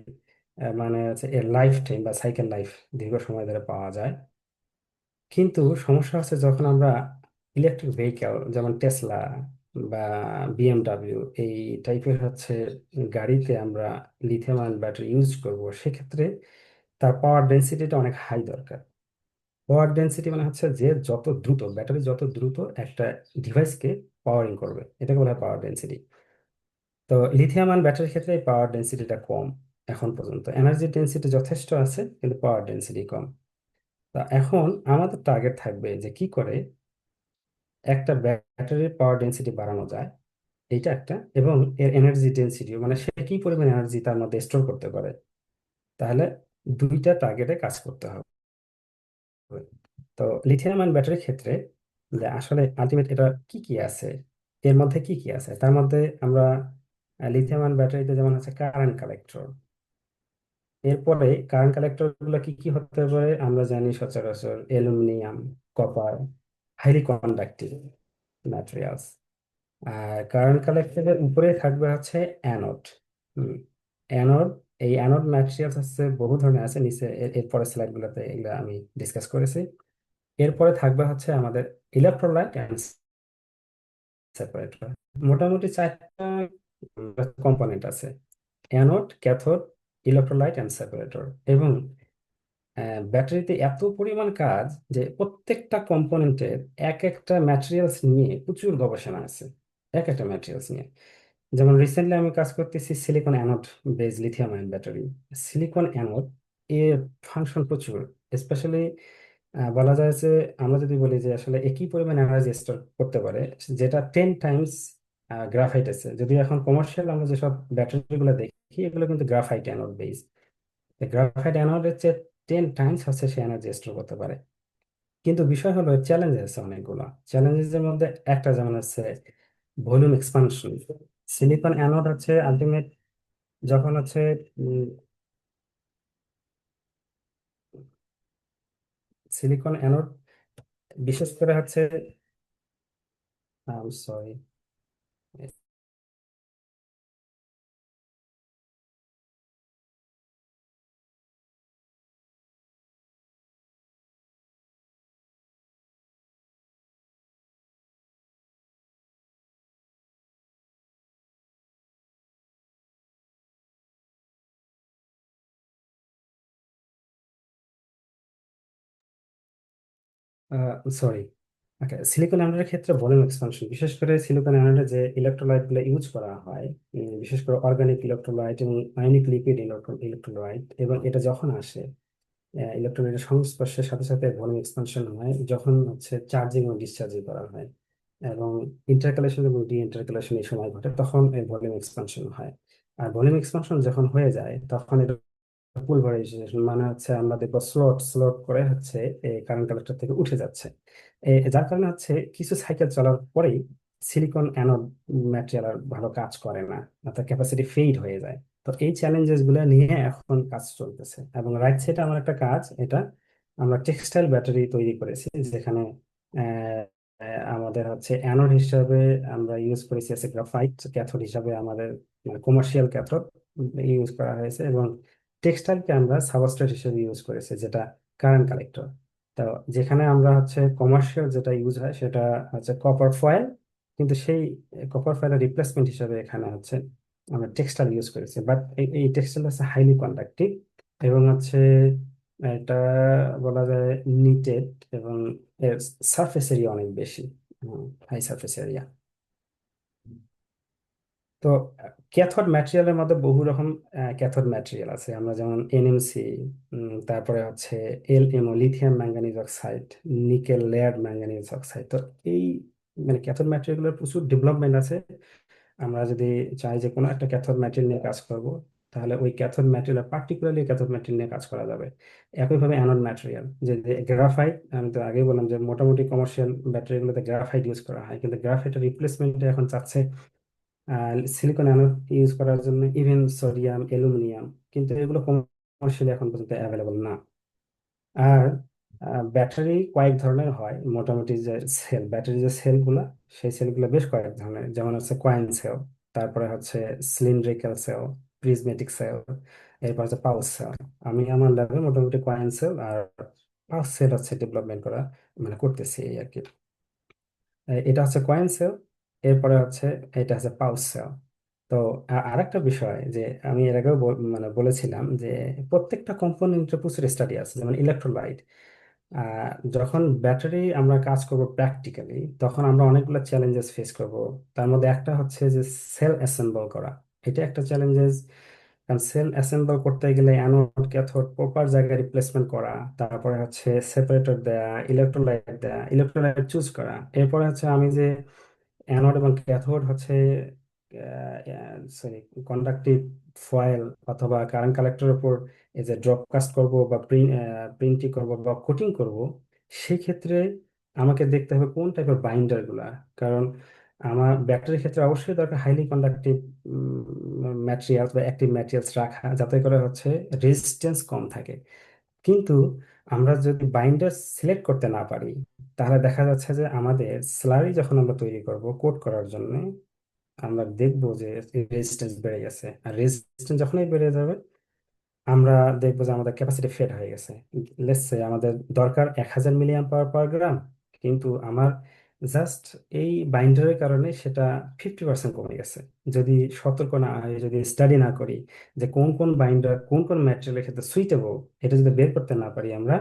মানে হচ্ছে এর লাইফ টাইম বা সাইকেল লাইফ দীর্ঘ সময় ধরে পাওয়া যায়। কিন্তু সমস্যা হচ্ছে যখন আমরা ইলেকট্রিক ভেহিকেল যেমন টেসলা বা বিএমডাব্লিউ এই টাইপের হচ্ছে গাড়িতে আমরা লিথিয়াম আয়ন ব্যাটারি ইউজ করব, সেক্ষেত্রে তার পাওয়ার ডেন্সিটিটা অনেক হাই দরকার। পাওয়ার ডেন্সিটি মানে হচ্ছে যে যত দ্রুত ব্যাটারি যত দ্রুত একটা ডিভাইসকে পাওয়ারিং করবে, এটাকে বলা হয় পাওয়ার ডেন্সিটি। তো লিথিয়াম আয়ন ব্যাটারির ক্ষেত্রে পাওয়ার ডেন্সিটিটা কম। এখন পর্যন্ত এনার্জি ডেন্সিটি যথেষ্ট আছে, কিন্তু পাওয়ার ডেন্সিটি কম। তা এখন আমাদের টার্গেট থাকবে যে কি করে একটা ব্যাটারির পাওয়ার ডেন্সিটি বাড়ানো যায়, এইটা একটা, এবং এর এনার্জি ডেন্সিটি মানে সে কি পরিমাণ এনার্জি তার মধ্যে স্টোর করতে পারে। তাহলে দুইটা টার্গেটে কাজ করতে হবে। তো লিথিয়াম আয়ন ব্যাটারির ক্ষেত্রে যে আসলে আলটিমেট এটা কি কি আছে, এর মধ্যে কি কি আছে, তার মধ্যে আমরা লিথিয়াম আয়ন ব্যাটারিতে যেমন আছে কারেন্ট কালেক্টর। এরপরে কারেন্ট কালেক্টর গুলো কি কি হতে পারে আমরা জানি, সচরাচর aluminium, copper, highly conductive materials. আর কারেন্ট কালেক্টরের উপরে থাকবে হচ্ছে অ্যানোড। অ্যানোড, এই অ্যানোড ম্যাটেরিয়ালস হচ্ছে বহু ধরনের আছে, নিচে এরপরে স্লাইড গুলোতে এগুলো আমি ডিসকাস করেছি। এরপরে থাকবে হচ্ছে আমাদের ইলেকট্রোলাইট অ্যান্ড সেপারেটর। মোটামুটি চারটা কম্পোনেন্ট আছে: anode, cathode, electrolyte and separator. এবং ব্যাটারিতে এত পরিমাণ কাজ যে প্রত্যেকটা কম্পোনেন্টের এক একটা ম্যাটেরিয়ালস নিয়ে প্রচুর গবেষণা আছে, এক একটা ম্যাটেরিয়ালস নিয়ে। যেমন রিসেন্টলি আমি কাজ করতেছি silicon anode based lithium ion battery. Silicon anode এর ফাংশন প্রচুর, স্পেশালি বলা যায় যে আমরা যদি বলি যে আসলে একই পরিমাণ এনার্জি স্টোর করতে পারে, যেটা 10 টাইমস গ্রাফাইট আছে। যদি এখন কমার্শিয়াল আমরা যেসব ব্যাটারি গুলো দেখি এগুলো কিন্তু গ্রাফাইট অ্যানোড বেজ। গ্রাফাইট অ্যানোডের চেয়ে 10 টাইমস হচ্ছে সে এনার্জি স্টোর করতে পারে। কিন্তু বিষয় হলো চ্যালেঞ্জ আছে অনেকগুলো। চ্যালেঞ্জের মধ্যে একটা যেমন হচ্ছে ভলিউম এক্সপানশন। সিলিকন অ্যানোড হচ্ছে আলটিমেট যখন হচ্ছে সিলিকন অ্যানোড বিশেষ করে হচ্ছে সরি, সরি, ওকে। সিলিকন অ্যানোডের ক্ষেত্রে ভলিউম এক্সপানশন, বিশেষ করে সিলিকন অ্যানোডে যে ইলেকট্রোলাইট গুলো ইউজ করা হয়, বিশেষ করে অর্গানিক ইলেকট্রোলাইট এবং আয়নিক লিপিড ইলেকট্রোলাইট, এবং এটা যখন আসে ইলেকট্রোলাইটের সংস্পর্শের সাথে সাথে ভলিউম এক্সপানশন হয় যখন হচ্ছে চার্জিং ও ডিসচার্জিং করা হয়, এবং ইন্টারকালেশন এবং ডি ইন্টারকালেশন এই সময় ঘটে, তখন এই ভলিউম এক্সপানশন হয়। আর ভলিউম এক্সপানশন যখন হয়ে যায় তখন এটা পুলভারাইজেশন, মানে হচ্ছে আমরা দেখবো স্লট স্লট করে হচ্ছে এই কারেন্ট কালেক্টর থেকে উঠে যাচ্ছে। যার কারণে হচ্ছে কিছু সাইকেল চলার পরেই সিলিকন অ্যানোড ম্যাটেরিয়াল আর ভালো কাজ করে না, অর্থাৎ ক্যাপাসিটি ফেড হয়ে যায়। তো এই চ্যালেঞ্জেস গুলো নিয়ে এখন কাজ চলতেছে, এবং রাইট সাইডে আমার একটা কাজ, এটা আমরা টেক্সটাইল ব্যাটারি তৈরি করেছি, যেখানে আহ, আমাদের হচ্ছে অ্যানোড হিসাবে আমরা ইউজ করেছি আছে গ্রাফাইট, ক্যাথোড হিসাবে আমাদের মানে কমার্শিয়াল ক্যাথোড ইউজ করা হয়েছে, এবং টেক্সটাইলকে আমরা সাবস্ট্রেট হিসেবে ইউজ করেছি, যেটা কারেন্ট কালেক্টর। তো যেখানে আমরা হচ্ছে কমার্শিয়াল যেটা ইউজ হয় সেটা হচ্ছে কপার ফয়েল, কিন্তু সেই কপার ফয়েলের রিপ্লেসমেন্ট হিসেবে এখানে হচ্ছে আমরা টেক্সটাইল ইউজ করেছি। বাট এই টেক্সটাইল হচ্ছে হাইলি কন্ডাক্টিভ, এবং হচ্ছে এটা বলা যায় নিটেড, এবং এর সারফেস এরিয়া অনেক বেশি, হাই সারফেস এরিয়া। তো ক্যাথোড ম্যাটেরিয়ালের মধ্যে বহু রকম ক্যাথোড ম্যাটেরিয়াল আছে, আমরা যেমন এনএমসি, তারপরে হচ্ছে LMO lithium manganese oxide, nickel layered manganese oxide. তো এই মানে ক্যাথোড ম্যাটেরিয়ালগুলোর প্রচুর ডেভেলপমেন্ট আছে। আমরা যদি চাই যে কোনো একটা ক্যাথোড ম্যাটেরিয়াল নিয়ে কাজ করব, তাহলে ওই cathode material particularly cathode material নিয়ে কাজ করা যাবে। একইভাবে অ্যানোড ম্যাটেরিয়াল, যে গ্রাফাইট, আমি তো আগেই বললাম যে মোটামুটি কমার্শিয়াল ব্যাটারিগুলোতে গ্রাফাইট ইউজ করা হয়, কিন্তু গ্রাফাইটের রিপ্লেসমেন্টে এখন চাচ্ছে সিলিকন অ্যানোড ইউজ করার জন্য ইভেন সোডিয়াম, অ্যালুমিনিয়াম, কিন্তু এগুলো কমার্শিয়ালি এখন পর্যন্ত অ্যাভেলেবল না। আর ব্যাটারি কয়েক ধরনের হয়, মোটামুটি যে সেল, ব্যাটারি যে সেলগুলো, সেই সেলগুলো বেশ কয়েক ধরনের, যেমন হচ্ছে কয়েন সেল, তারপরে হচ্ছে সিলিন্ড্রিক্যাল সেল, প্রিজমেটিক সেল, এরপর হচ্ছে পালস সেল। আমি আমার ল্যাবে মোটামুটি কয়েন সেল আর পালস সেল হচ্ছে ডেভেলপমেন্ট করা, মানে করতেছি এই আর কি। এটা হচ্ছে কয়েন সেল, এরপরে হচ্ছে এটা হচ্ছে পালস সেল। তো আরেকটা বিষয় যে আমি এর আগেও মানে বলেছিলাম যে প্রত্যেকটা কম্পোনেন্টের প্রচুর স্টাডি আছে, যেমন ইলেকট্রোলাইট। যখন ব্যাটারি আমরা কাজ করব প্র্যাকটিক্যালি, তখন আমরা অনেকগুলো চ্যালেঞ্জেস ফেস করব। তার মধ্যে একটা হচ্ছে যে সেল অ্যাসেম্বল করা, এটা একটা চ্যালেঞ্জেস। কারণ সেল অ্যাসেম্বল করতে গেলে অ্যানোড ক্যাথোড প্রপার জায়গায় রিপ্লেসমেন্ট করা, তারপরে হচ্ছে সেপারেটর দেয়া, ইলেকট্রোলাইট দেয়া, ইলেকট্রোলাইট চুজ করা, এরপরে হচ্ছে আমি যে অ্যানোড এবং ক্যাথোড হচ্ছে সরি কন্ডাক্টিভ ফয়েল অথবা কারেন্ট কালেক্টরের উপর এই যে ড্রপ কাস্ট করব বা প্রিন্টিং করব বা কোটিং করব, সেক্ষেত্রে আমাকে দেখতে হবে কোন টাইপের বাইন্ডার গুলা। কারণ আমার ব্যাটারির ক্ষেত্রে অবশ্যই দরকার হাইলি কন্ডাক্টিভ ম্যাটেরিয়ালস বা অ্যাক্টিভ ম্যাটেরিয়ালস রাখা, যাতে করে হচ্ছে রেজিস্ট্যান্স কম থাকে। কিন্তু আমরা যদি বাইন্ডার সিলেক্ট করতে না পারি, তাহলে দেখা যাচ্ছে যে আমাদের স্লারি যখন আমরা তৈরি করব কোট করার জন্য, আমরা দেখবো যে রেজিস্ট্যান্স বেড়ে গেছে। আর রেজিস্ট্যান্স যখনই বেড়ে যাবে, আমরা দেখবো যে আমাদের ক্যাপাসিটি ফেড হয়ে গেছে। লেটস সে আমাদের দরকার 1000 মিলিয়াম পাওয়ার পার গ্রাম, কিন্তু আমার জাস্ট এই বাইন্ডারের কারণে সেটা 50% কমে গেছে। যদি সতর্ক না হয়, যদি স্টাডি না করি যে কোন কোন বাইন্ডার কোন কোন ম্যাটেরিয়ালের ক্ষেত্রে সুইটেবল, এটা যদি বের করতে না পারি আমরা,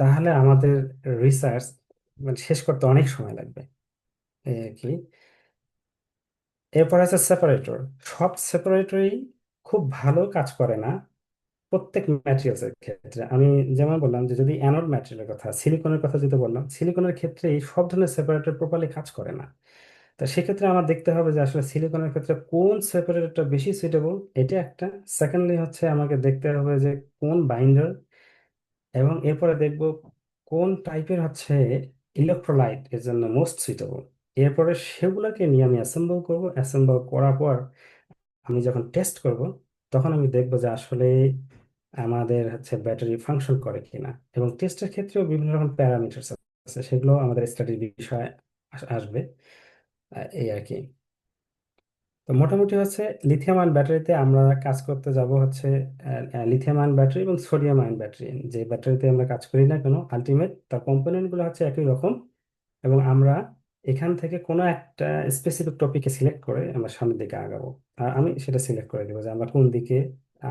তাহলে আমাদের রিসার্চ মানে শেষ করতে অনেক সময় লাগবে, এই আর কি। এরপর আছে সেপারেটর। সব সেপারেটরই খুব ভালো কাজ করে না প্রত্যেক ম্যাটেরিয়ালস এর ক্ষেত্রে। আমি যেমন বললাম যে যদি অ্যানোড ম্যাটেরিয়ালের কথা, সিলিকনের কথা যদি বললাম, সিলিকনের ক্ষেত্রে এই সব ধরনের সেপারেটর প্রপারলি কাজ করে না। তা সেক্ষেত্রে আমার দেখতে হবে যে আসলে সিলিকনের ক্ষেত্রে কোন সেপারেটরটা বেশি সুইটেবল, এটা একটা। সেকেন্ডলি হচ্ছে আমাকে দেখতে হবে যে কোন বাইন্ডার, এবং এরপরে দেখব কোন টাইপের হচ্ছে ইলেকট্রোলাইট এর জন্য মোস্ট সুইটেবল। এরপরে সেগুলোকে নিয়ে আমি অ্যাসেম্বল করব। অ্যাসেম্বল করার পর আমি যখন টেস্ট করব, তখন আমি দেখব যে আসলে আমাদের হচ্ছে ব্যাটারি ফাংশন করে কিনা। এবং টেস্টের ক্ষেত্রেও বিভিন্ন রকম প্যারামিটার আছে, সেগুলো আমাদের স্টাডির বিষয় আসবে। এই আর কি। তো মোটামুটি হচ্ছে লিথিয়াম আয়ন ব্যাটারিতে আমরা কাজ করতে যাব হচ্ছে লিথিয়াম আয়ন ব্যাটারি এবং সোডিয়াম আয়ন ব্যাটারি। যে ব্যাটারিতে আমরা কাজ করি না কেন, আলটিমেট তার কম্পোনেন্ট গুলো হচ্ছে একই রকম। এবং আমরা এখান থেকে কোনো একটা স্পেসিফিক টপিকে সিলেক্ট করে আমরা সামনের দিকে আগাবো। আর আমি সেটা সিলেক্ট করে দেবো যে আমরা কোন দিকে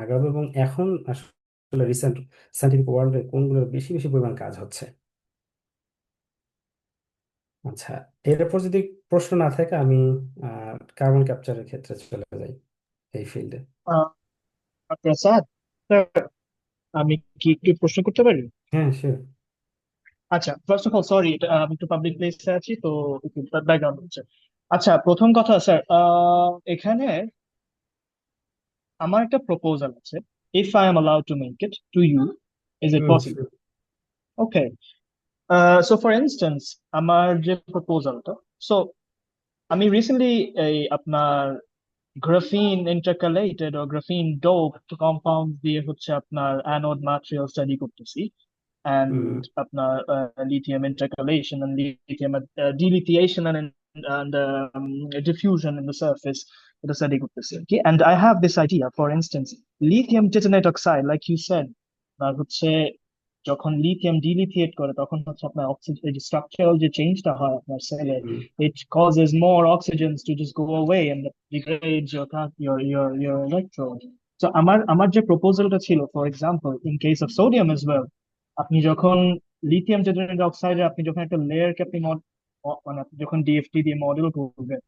আগাবো, এবং এখন আসলে রিসেন্ট সাইন্টিফিক ওয়ার্ল্ডে কোনগুলোর বেশি বেশি পরিমাণ কাজ হচ্ছে। আচ্ছা, এরপর যদি প্রশ্ন না থাকে আমি কার্বন ক্যাপচারের ক্ষেত্রে চলে যাই, এই ফিল্ডে। আহ, প্রসাদ স্যার, আমি কি একটু প্রশ্ন করতে পারি? হ্যাঁ, শিওর। আচ্ছা, ফার্স্ট অফ অল সরি, আমি একটু পাবলিক প্লেসে আছি তো একটু ব্যাকগ্রাউন্ড হচ্ছে। আচ্ছা, প্রথম কথা স্যার, এখানে আমার একটা প্রপোজাল আছে। If I am allowed to make it to you, is it hmm, possible? sure. Okay. So for instance, আমার যে প্রপোজালটা, সো আমি রিসেন্টলি এই আপনার গ্রাফিন ইন্টারকালেটেড ও গ্রাফিন ডোপড কম্পাউন্ড দিয়ে হচ্ছে আপনার অ্যানোড ম্যাটেরিয়াল স্টাডি করতেছি, হুম, and আপনার lithium intercalation and lithium delithiation and diffusion in the surface এটা স্টাডি করতেছি আর কি। And I have this idea, for instance, lithium titanate oxide, like you said, আর হচ্ছে যখন লিথিয়াম ডিলিথিয়েট করে তখন হচ্ছে আপনার অক্সিজেন, এই যে স্ট্রাকচারাল যে চেঞ্জটা হয় আপনার সেলে, হুম, it causes more oxygens to just go away and degrades your electron. So আমার যে প্রপোজালটা ছিল, for example in case of sodium as well, আপনি যখন লিথিয়াম টেট্রানাইড অক্সাইডে আপনি যখন একটা লেয়ারকে আপনি মানে আপনি যখন ডিএফটি দিয়ে মডেল করবেন,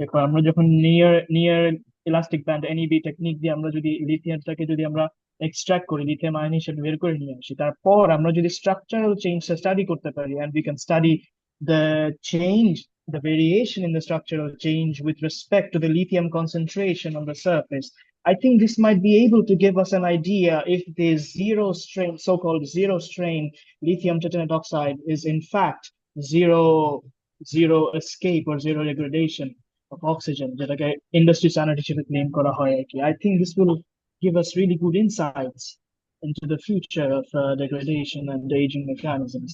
এরপর আমরা যখন near near elastic band NEB technique দিয়ে আমরা যদি লিথিয়ামটাকে যদি আমরা এক্সট্রাক্ট করি, লিথিয়াম আয়ন হিসেবে বের করে নিয়ে আসি, তারপর আমরা যদি স্ট্রাকচারাল চেঞ্জটা স্টাডি করতে পারি, and we can study the change, the variation in the structural change with respect to the lithium concentration on the surface, I think this might be able to give us an idea if the zero strain, so-called zero strain lithium titanate oxide is in fact zero zero escape or zero degradation of oxygen, যেটাকে ইন্ডাস্ট্রি স্ট্যান্ডার্ড হিসেবে ক্লেম করা হয় আর কি। I think this will give us really good insights into the future of degradation and aging mechanisms.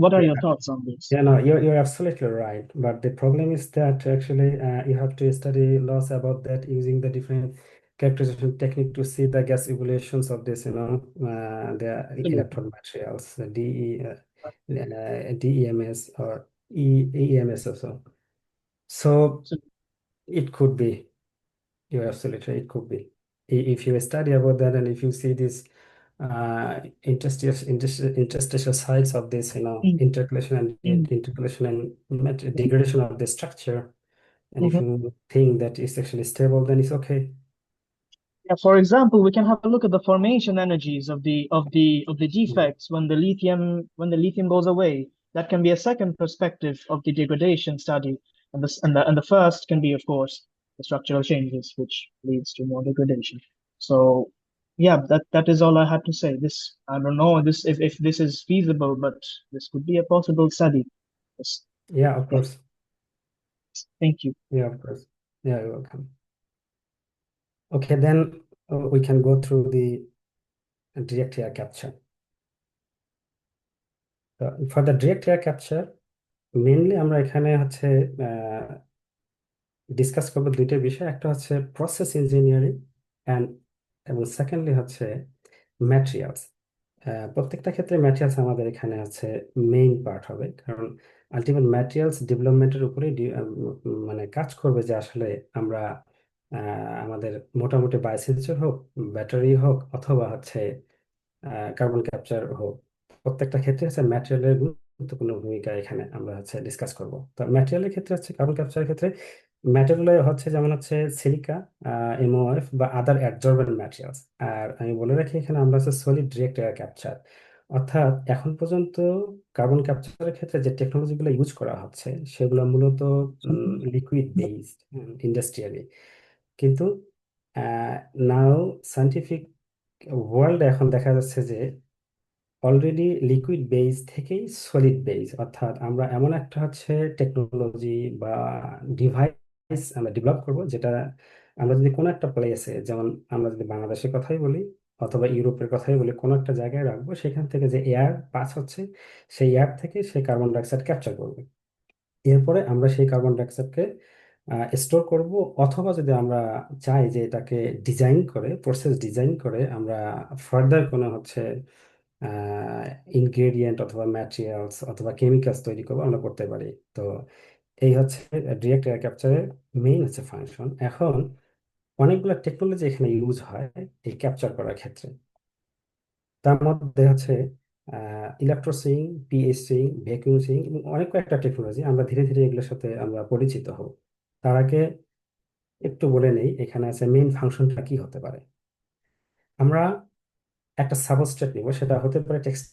What are your yeah. thoughts on this? Yeah, no, you're absolutely right. But the problem is that actually you have to study lots about that using the different characterization technique to see the gas evolutions of this, the electron materials, the DEMS or EEMS also. So So, it could be, you're absolutely right, it could be. If you study about that and if you see this interstitial sites of this, mm, intercalation and mm, intercalation and degradation of the structure, and if mhm. you think that it's actually stable, then it's okay. Yeah, for example, we can have a look at the formation energies of the Mm. defects when the lithium goes away. That can be a second perspective of the degradation study, and the first can be, of course, the structural changes which leads to more degradation. So, yeah, that is all I had to say. This, I don't know this if this is feasible, but this could be a possible study. Yes. Yeah, of Yeah, course. thank you. Yeah, of course. Yeah, you're welcome. Okay, then we can go through the direct air capture. For the direct air capture, mainly আমরা এখানে হচ্ছে ডিসকাস করবো দুইটা বিষয়। একটা হচ্ছে প্রসেস ইঞ্জিনিয়ারিং অ্যান্ড, এবং সেকেন্ডলি হচ্ছে ম্যাটেরিয়ালস। প্রত্যেকটা ক্ষেত্রে ম্যাটেরিয়ালস আমাদের এখানে আছে মেইন পার্ট হবে, কারণ আলটিমেট ম্যাটেরিয়ালস ডেভেলপমেন্টের উপরে মানে কাজ করবে যে আসলে আমরা আমাদের মোটামুটি বায়োসেন্সর হোক, ব্যাটারি হোক, অথবা হচ্ছে কার্বন ক্যাপচার হোক, প্রত্যেকটা ক্ষেত্রে হচ্ছে ম্যাটেরিয়ালের গুরুত্বপূর্ণ ভূমিকা এখানে আমরা হচ্ছে ডিসকাস করব। তো ম্যাটেরিয়ালের ক্ষেত্রে হচ্ছে কার্বন ক্যাপচারের ক্ষেত্রে ম্যাটেরিয়াল হচ্ছে যেমন হচ্ছে সিলিকা, এমওএফ বা আদার অ্যাডজর্বেন্ট ম্যাটেরিয়ালস। আর আমি বলে রাখি এখানে আমরা হচ্ছে সলিড ডিরেক্ট এয়ার ক্যাপচার, অর্থাৎ এখন পর্যন্ত কার্বন ক্যাপচারের ক্ষেত্রে যে টেকনোলজিগুলো ইউজ করা হচ্ছে সেগুলো মূলত লিকুইড বেসড ইন্ডাস্ট্রিয়ালি। কিন্তু নাও সায়েন্টিফিক ওয়ার্ল্ড এখন দেখা যাচ্ছে যে অলরেডি লিকুইড বেস থেকেই সলিড বেস, অর্থাৎ আমরা এমন একটা হচ্ছে টেকনোলজি বা ডিভাইস আমরা ডেভেলপ করব, যেটা আমরা যদি কোনো একটা প্লেসে, যেমন আমরা যদি বাংলাদেশের কথাই বলি অথবা ইউরোপের কথাই বলি, কোনো একটা জায়গায় রাখবো, সেখান থেকে যে এয়ার পাস হচ্ছে সেই এয়ার থেকে সে কার্বন ডাইঅক্সাইড ক্যাপচার করবে। এরপরে আমরা সেই কার্বন ডাইঅক্সাইডকে স্টোর করব, অথবা যদি আমরা চাই যে এটাকে ডিজাইন করে, প্রসেস ডিজাইন করে আমরা ফার্দার কোনো হচ্ছে ইনগ্রেডিয়েন্ট অথবা ম্যাটেরিয়ালস অথবা কেমিক্যালস তৈরি করবো, আমরা করতে পারি। তো এই হচ্ছে ডিরেক্ট এয়ার ক্যাপচারের মেইন হচ্ছে ফাংশন। এখন অনেকগুলো টেকনোলজি এখানে ইউজ হয় এই ক্যাপচার করার ক্ষেত্রে। তার মধ্যে হচ্ছে ইলেকট্রোসুইং, পিএইচ সুইং, ভ্যাকুয়াম সুইং এবং অনেক কয়েকটা টেকনোলজি, আমরা ধীরে ধীরে এগুলোর সাথে আমরা পরিচিত হব। তার আগে একটু বলে নেই এখানে আছে মেইন ফাংশনটা কি হতে পারে। আমরা একটা সাবস্ট্রেট নিব, সেটা হতে পারে টেক্সট